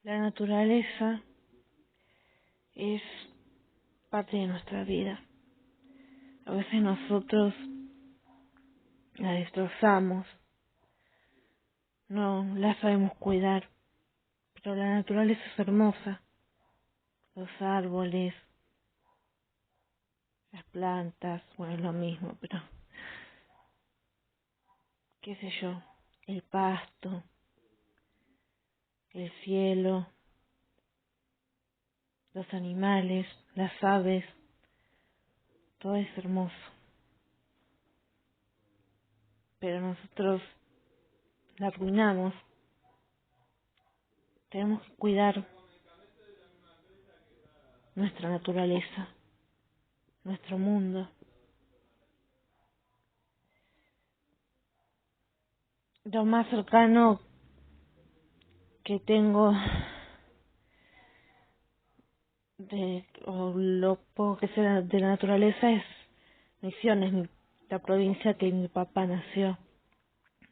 La naturaleza es parte de nuestra vida. A veces nosotros la destrozamos, no la sabemos cuidar, pero la naturaleza es hermosa. Los árboles, las plantas, bueno, es lo mismo, pero qué sé yo, el pasto, el cielo, los animales, las aves, todo es hermoso. Pero nosotros la arruinamos. Tenemos que cuidar nuestra naturaleza, nuestro mundo. Lo más cercano que tengo o lo poco que sé de la naturaleza es Misiones, la provincia que mi papá nació,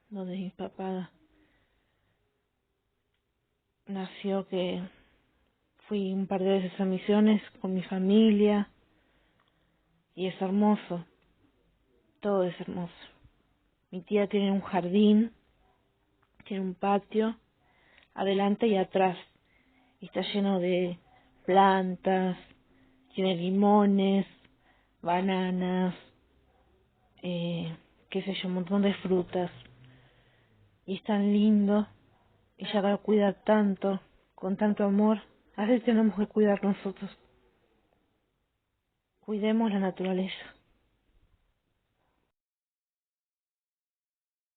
donde mi papá nació, que fui un par de veces a Misiones con mi familia y es hermoso, todo es hermoso. Mi tía tiene un jardín, tiene un patio, adelante y atrás, y está lleno de plantas, tiene limones, bananas, qué sé yo, un montón de frutas, y es tan lindo, ella lo cuida tanto, con tanto amor. A veces tenemos que cuidar nosotros. Cuidemos la naturaleza.